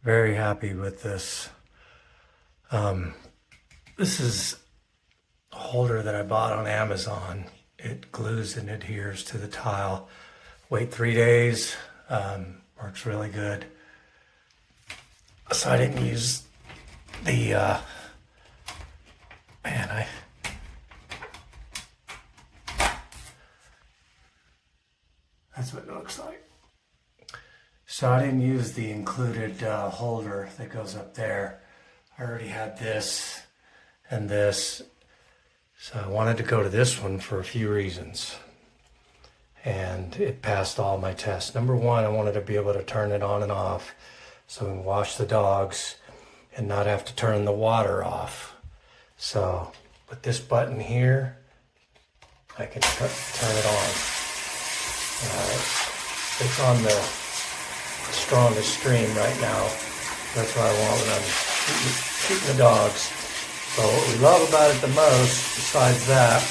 Very happy with this. This is a holder that I bought on Amazon. It glues and adheres to the tile. Wait 3 days. Works really good. So I didn't use the, that's what it looks like. So I didn't use the included holder that goes up there. I already had this and this. So I wanted to go to this one for a few reasons. And it passed all my tests. Number one, I wanted to be able to turn it on and off so we can wash the dogs and not have to turn the water off. So with this button here, I can turn it on. It's on the strongest stream right now. That's what I want when I'm shooting the dogs. So what we love about it the most, besides that,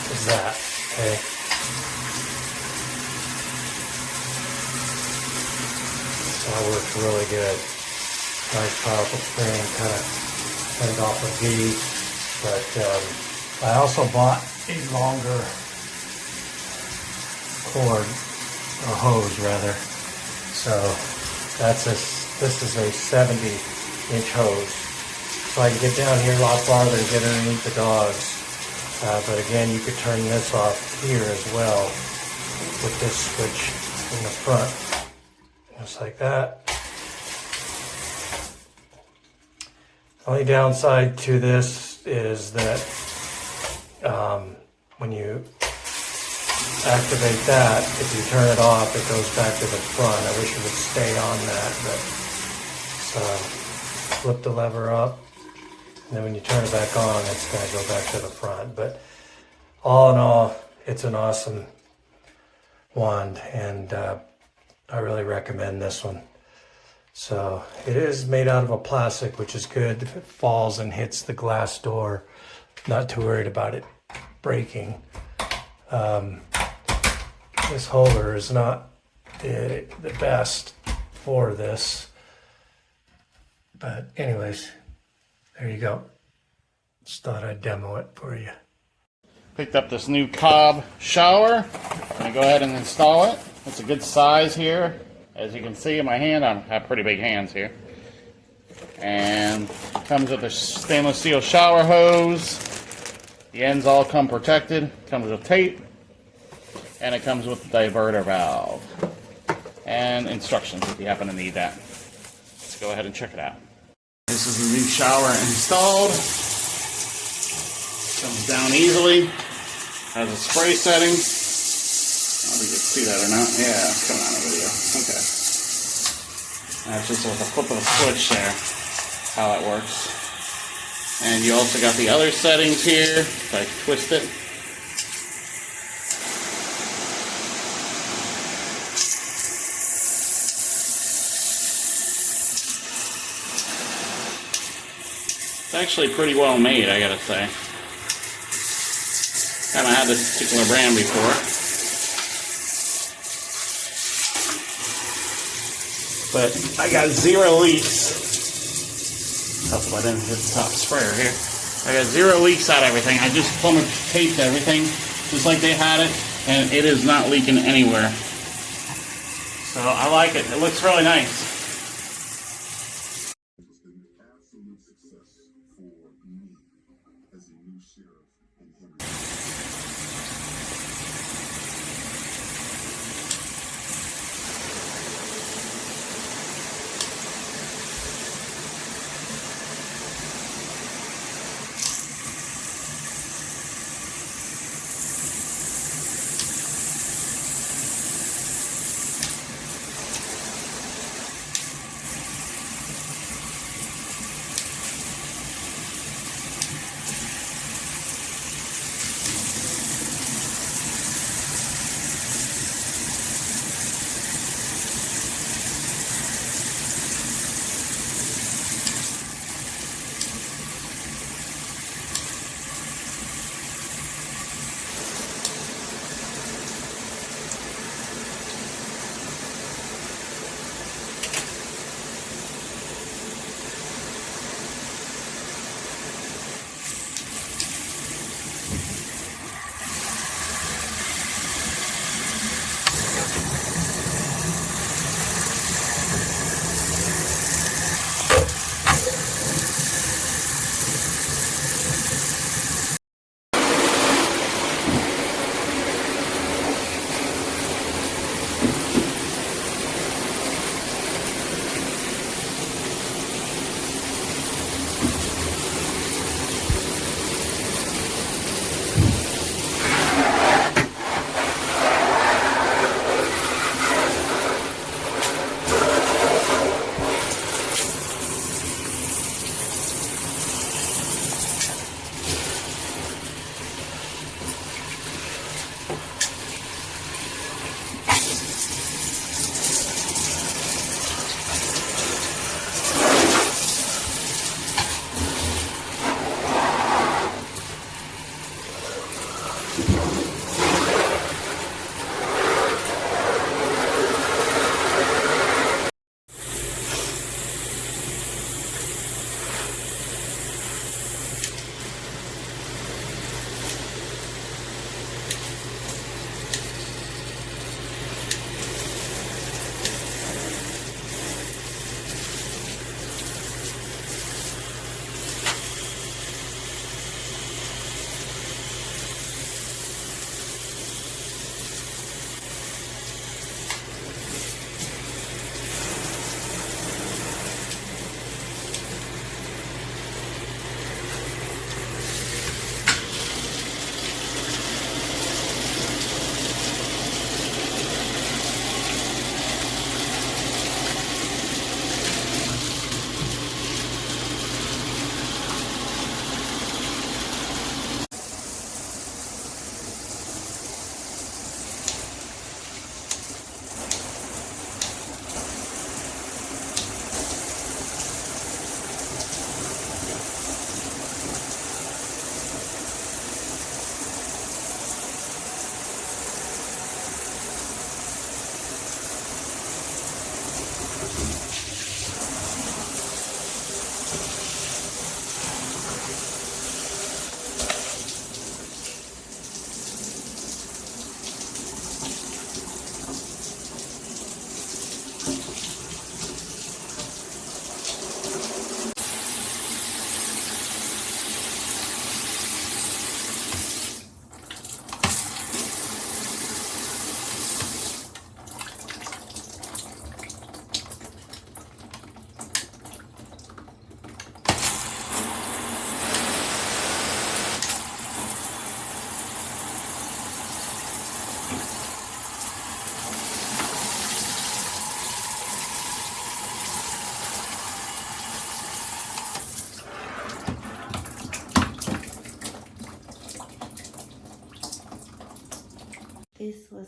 is that, okay? So it works really good. Nice powerful spring, kind of turned off a V. But I also bought a longer cord, or hose rather. So this is a 70-inch hose. So I can get down here a lot farther and get underneath the dogs. But again, you could turn this off here as well with this switch in the front. Just like that. Only downside to this is that when you activate that, if you turn it off, it goes back to the front. I wish it would stay on that, but flip the lever up, and then when you turn it back on, it's going to go back to the front. But all in all, it's an awesome wand, and I really recommend this one. So it is made out of a plastic, which is good. If it falls and hits the glass door, not too worried about it breaking. This holder is not the best for this. But anyways, there you go. Just thought I'd demo it for you. Picked up this new Cobbe shower. I'm going to go ahead and install it. It's a good size here. As you can see in my hand, I have pretty big hands here. And it comes with a stainless steel shower hose. The ends all come protected. Comes with tape. And it comes with the diverter valve. And instructions if you happen to need that. Let's go ahead and check it out. This is the new shower installed. Comes down easily. Has a spray setting. I don't know if you can see that or not. Yeah, it's coming on the video. Okay. That's just with a flip of a switch there, how that works. And you also got the other settings here. If I twist it. It's actually pretty well made, I gotta say. Haven't had this particular brand before. But I got 0 leaks. That's why I didn't hit the top sprayer here. I got 0 leaks out of everything. I just plumber taped everything just like they had it, and it is not leaking anywhere. So I like it. It looks really nice.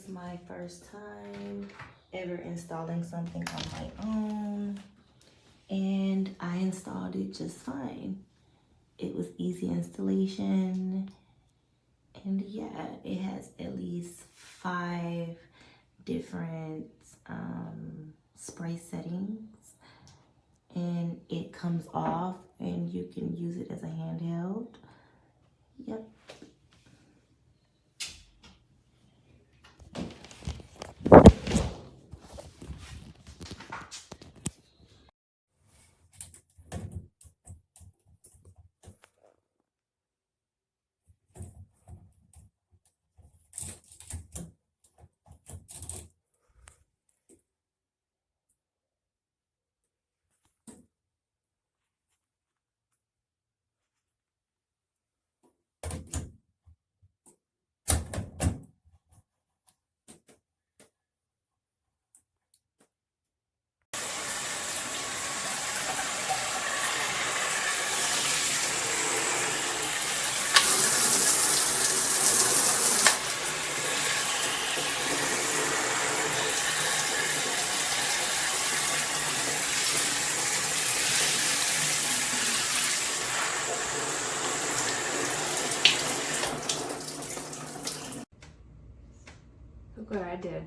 was my first time ever installing something on my own, and I installed it just fine. It was easy installation, and yeah, it has at least 5 different spray settings, and it comes off and you can use it as a handheld. Yep. Look what I did.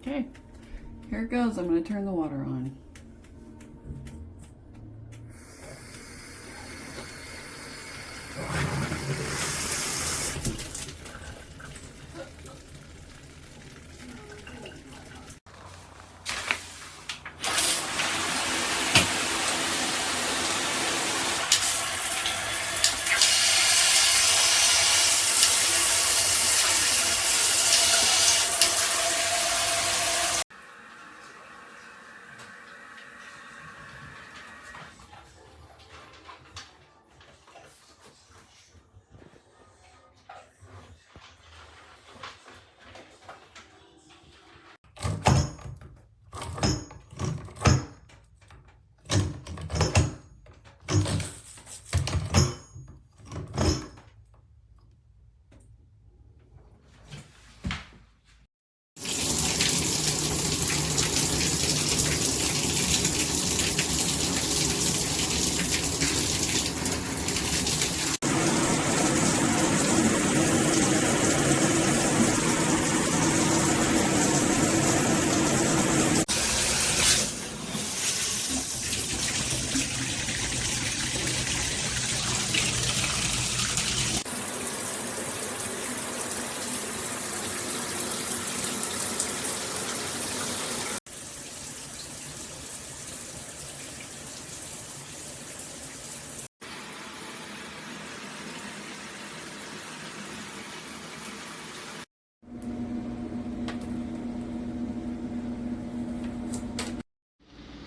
Okay, here it goes. I'm going to turn the water on.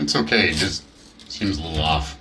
It's okay, it just seems a little off.